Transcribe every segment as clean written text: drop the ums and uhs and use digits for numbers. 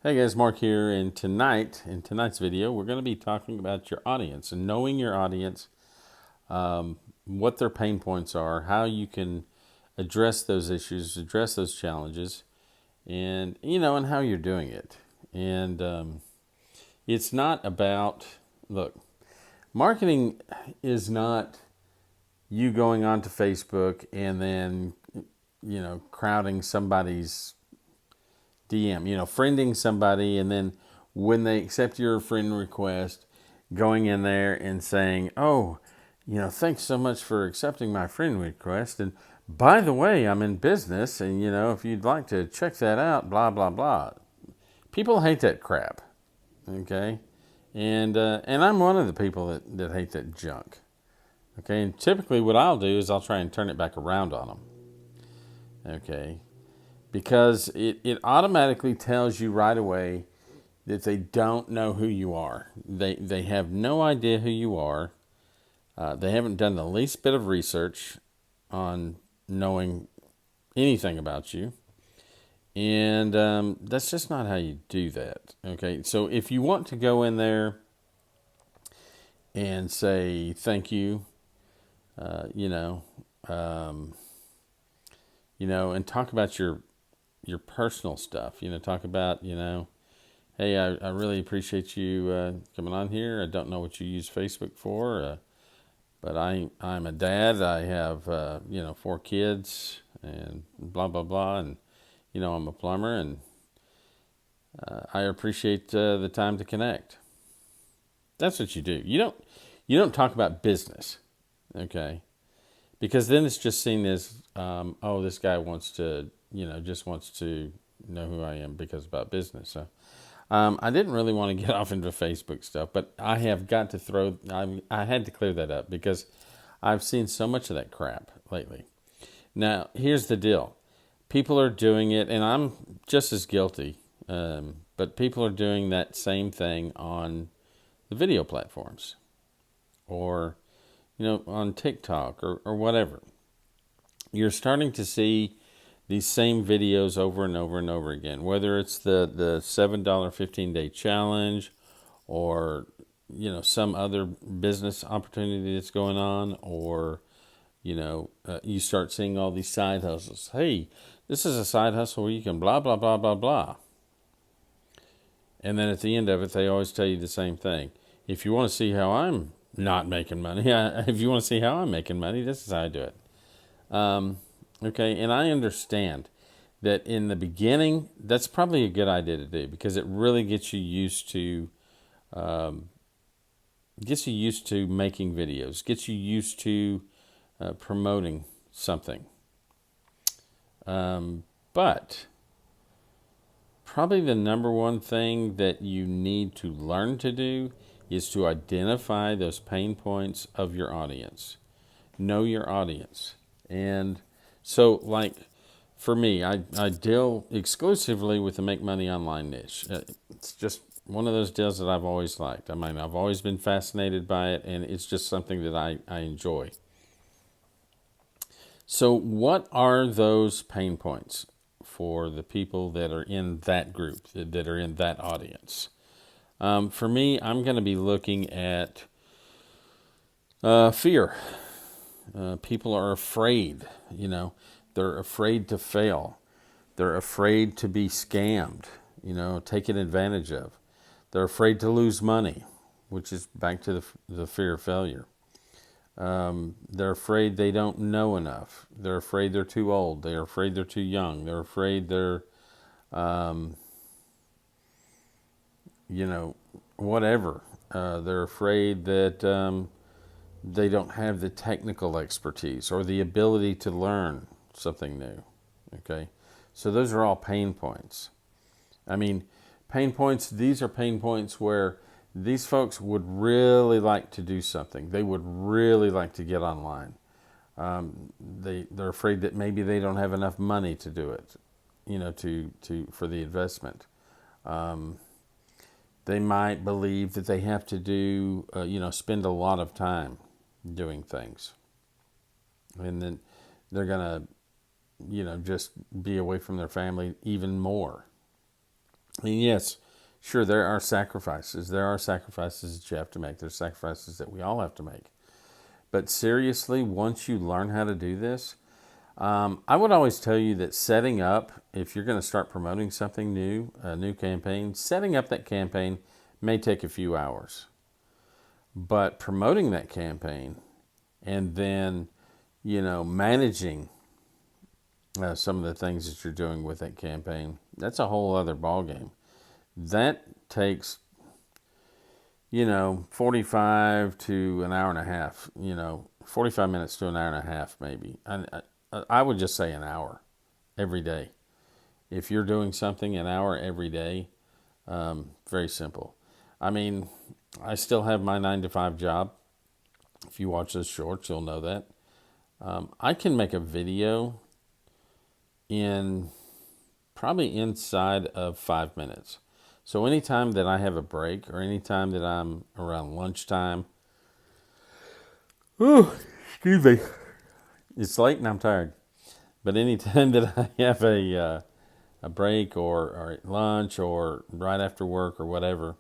Hey guys, Mark here, and in tonight's video, we're going to be talking about your audience and knowing your audience, what their pain points are, how you can address those issues, address those challenges, and how you're doing it. And it's not about look, marketing is not you going onto Facebook and then crowding somebody's DM, friending somebody, and then when they accept your friend request, going in there and saying, "Oh, thanks so much for accepting my friend request. And by the way, I'm in business, and if you'd like to check that out, blah blah blah." People hate that crap, okay? And I'm one of the people that hate that junk, okay? And typically, what I'll do is I'll try and turn it back around on them, okay? Because it automatically tells you right away that they don't know who you are. They have no idea who you are. They haven't done the least bit of research on knowing anything about you. And that's just not how you do that. Okay, so if you want to go in there and say thank you, uh, you know, um, and talk about your personal stuff. Talk about hey, I really appreciate you coming on here. I don't know what you use Facebook for, but I'm a dad. I have 4 kids and blah blah blah, and I'm a plumber, and I appreciate the time to connect. That's what you do. You don't talk about business, okay? Because then it's just seen as oh, this guy wants to just wants to know who I am because about business. So I didn't really want to get off into Facebook stuff, but I have got to I had to clear that up because I've seen so much of that crap lately. Now, here's the deal. People are doing it, and I'm just as guilty, but people are doing that same thing on the video platforms or, on TikTok or whatever. You're starting to see these same videos over and over and over again, whether it's the $7 15-day challenge or some other business opportunity that's going on, or you start seeing all these side hustles. Hey, this is a side hustle where you can blah blah blah blah blah, and then at the end of it they always tell you the same thing. If you want to see how I'm not making money, if you want to see how I'm making money, this is how I do it. Okay, and I understand that in the beginning, that's probably a good idea to do because it really gets you used to making videos, gets you used to promoting something. But probably the number one thing that you need to learn to do is to identify those pain points of your audience. Know your audience. And so, like, for me, I deal exclusively with the make money online niche. It's just one of those deals that I've always liked. I mean, I've always been fascinated by it, and it's just something that I enjoy. So, what are those pain points for the people that are in that group, that are in that audience? For me, I'm going to be looking at fear. People are afraid, they're afraid to fail. They're afraid to be scammed, taken advantage of. They're afraid to lose money, which is back to the fear of failure. They're afraid they don't know enough. They're afraid they're too old. They're afraid they're too young. They're afraid they're, whatever. They're afraid that they don't have the technical expertise or the ability to learn something new. Okay, so those are all pain points. I mean, pain points, these are pain points where these folks would really like to do something. They would really like to get online. They're afraid that maybe they don't have enough money to do it, for the investment. They might believe that they have to do, spend a lot of time doing things. And then they're going to, just be away from their family even more. And yes, sure, there are sacrifices. There are sacrifices that you have to make. There's sacrifices that we all have to make. But seriously, once you learn how to do this, I would always tell you that setting up, if you're going to start promoting something new, a new campaign, setting up that campaign may take a few hours. But promoting that campaign and then, managing some of the things that you're doing with that campaign, that's a whole other ballgame. That takes, 45 to an hour and a half, 45 minutes to an hour and a half, maybe. I would just say an hour every day. If you're doing something an hour every day, very simple. I mean, I still have my 9 to 5 job. If you watch those shorts, you'll know that. I can make a video in probably inside of 5 minutes. So anytime that I have a break or anytime that I'm around lunchtime, excuse me, it's late and I'm tired. But anytime that I have a break or at lunch or right after work or whatever,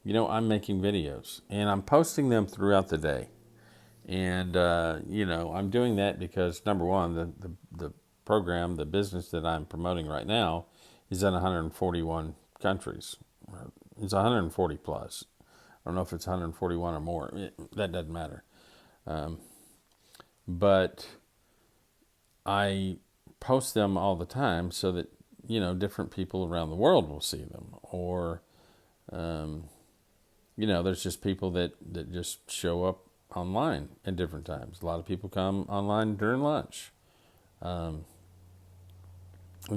I'm making videos and I'm posting them throughout the day. And, I'm doing that because, number one, the program, the business that I'm promoting right now is in 141 countries. It's 140 plus. I don't know if it's 141 or more. That doesn't matter. But I post them all the time so that, different people around the world will see them. Or, there's just people that just show up online at different times. A lot of people come online during lunch. And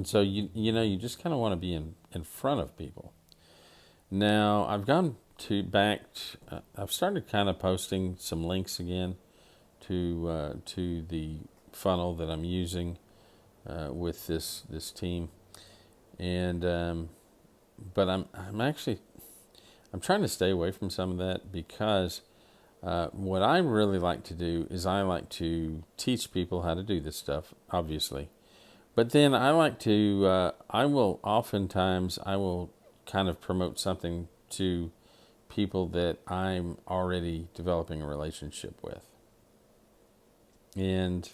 so, you just kind of want to be in front of people. Now, I've I've started kind of posting some links again to the funnel that I'm using with this team, and but I'm trying to stay away from some of that because what I really like to do is I like to teach people how to do this stuff, obviously, but then I like to I will kind of promote something to people that I'm already developing a relationship with. And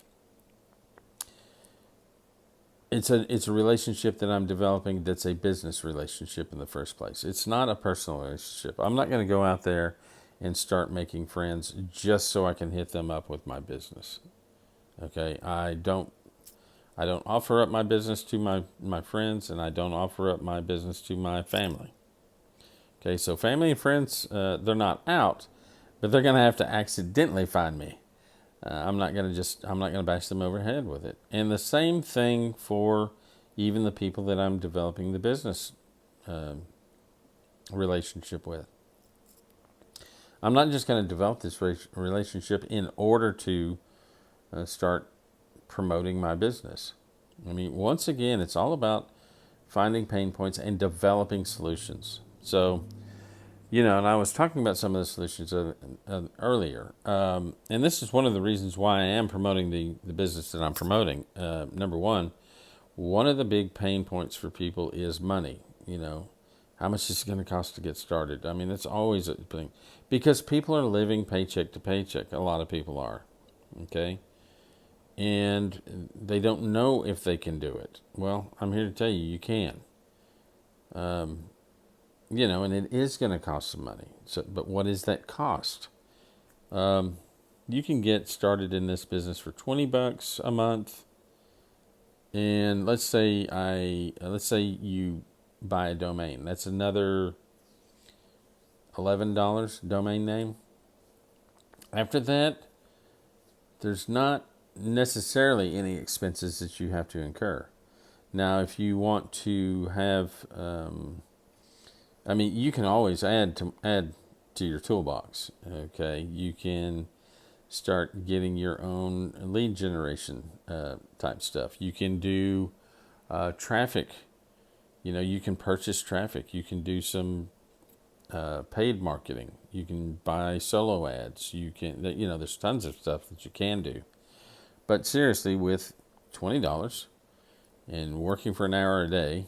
it's a relationship that I'm developing that's a business relationship in the first place. It's not a personal relationship. I'm not going to go out there and start making friends just so I can hit them up with my business. Okay? I don't offer up my business to my friends, and I don't offer up my business to my family. Okay, so family and friends, they're not out, but they're going to have to accidentally find me. I'm not going to bash them over the head with it. And the same thing for even the people that I'm developing the business relationship with. I'm not just going to develop this relationship in order to start promoting my business. I mean, once again, it's all about finding pain points and developing solutions. So, and I was talking about some of the solutions earlier. And this is one of the reasons why I am promoting the business that I'm promoting. Number one of the big pain points for people is money. How much is it going to cost to get started? I mean, that's always a thing. Because people are living paycheck to paycheck. A lot of people are. Okay? And they don't know if they can do it. Well, I'm here to tell you, you can. And it is going to cost some money. So, but what is that cost? You can get started in this business for $20 a month, and let's say you buy a domain. That's another $11 domain name. After that, there's not necessarily any expenses that you have to incur. Now, if you want to have you can always add to your toolbox. Okay, you can start getting your own lead generation type stuff. You can do traffic. You can purchase traffic. You can do some paid marketing. You can buy solo ads. You can, there's tons of stuff that you can do. But seriously, with $20 and working for an hour a day,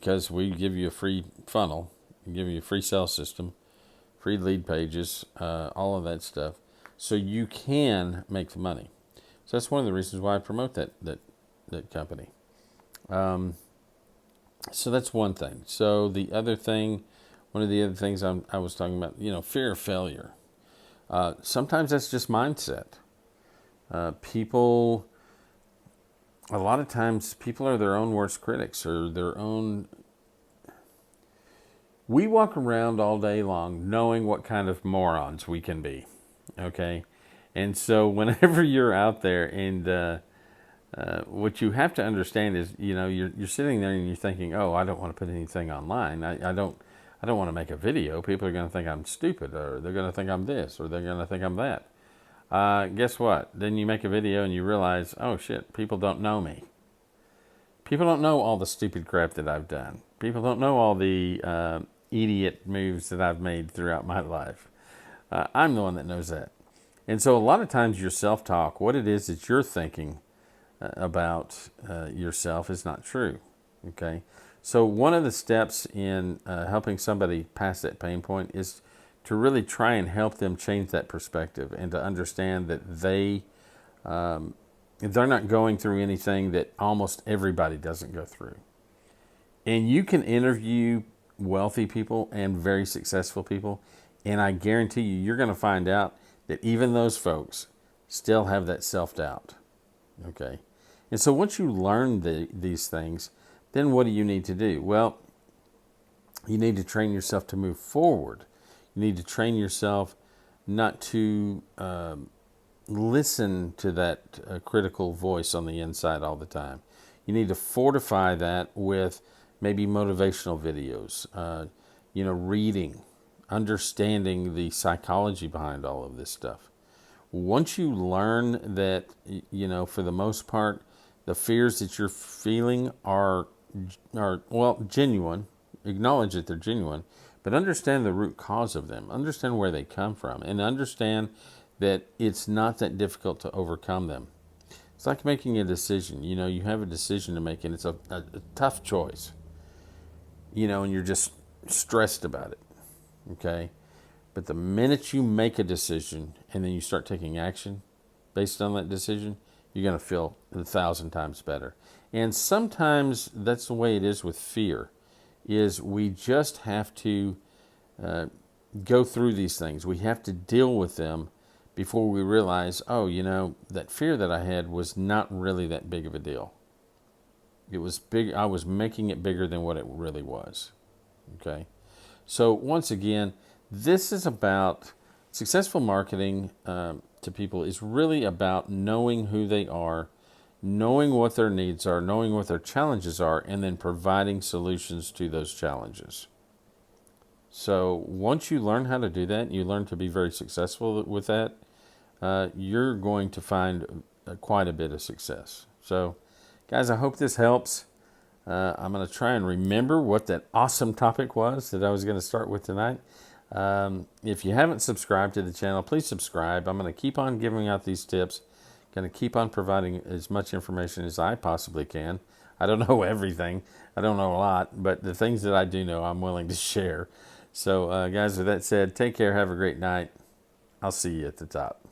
because we give you a free funnel, we give you a free sales system, free lead pages, all of that stuff, so you can make the money. So that's one of the reasons why I promote that company. So that's one thing. So the other thing, one of the other things I was talking about, fear of failure. Sometimes that's just mindset. People, a lot of times, people are their own worst critics or their own. We walk around all day long knowing what kind of morons we can be, okay? And so whenever you're out there and what you have to understand is, you're sitting there and you're thinking, oh, I don't want to put anything online. I don't want to make a video. People are going to think I'm stupid, or they're going to think I'm this, or they're going to think I'm that. Guess what? Then you make a video and you realize, oh shit, people don't know me. People don't know all the stupid crap that I've done. People don't know all the idiot moves that I've made throughout my life. I'm the one that knows that. And so a lot of times your self-talk, what it is that you're thinking about yourself, is not true. Okay? So one of the steps in helping somebody pass that pain point is to really try and help them change that perspective and to understand that they're not going through anything that almost everybody doesn't go through. And you can interview wealthy people and very successful people, and I guarantee you're going to find out that even those folks still have that self-doubt. Okay? And so once you learn these things, then what do you need to do? Well, you need to train yourself to move forward. You need to train yourself not to listen to that critical voice on the inside all the time. You need to fortify that with maybe motivational videos, reading, understanding the psychology behind all of this stuff. Once you learn that, for the most part, the fears that you're feeling are genuine, acknowledge that they're genuine, but understand the root cause of them, understand where they come from, and understand that it's not that difficult to overcome them. It's like making a decision. You have a decision to make, and it's a tough choice, and you're just stressed about it, okay? But the minute you make a decision and then you start taking action based on that decision, you're going to feel 1,000 times better. And sometimes that's the way it is with fear, is we just have to go through these things. We have to deal with them before we realize, oh, that fear that I had was not really that big of a deal. It was big. I was making it bigger than what it really was. Okay? So once again, this is about successful marketing to people is really about knowing who they are, knowing what their needs are, knowing what their challenges are, and then providing solutions to those challenges. So once you learn how to do that, you learn to be very successful with that, you're going to find quite a bit of success. So, guys, I hope this helps. I'm going to try and remember what that awesome topic was that I was going to start with tonight. If you haven't subscribed to the channel, please subscribe. I'm going to keep on giving out these tips. Going to keep on providing as much information as I possibly can. I don't know everything. I don't know a lot, but the things that I do know, I'm willing to share. So, guys, with that said, take care. Have a great night. I'll see you at the top.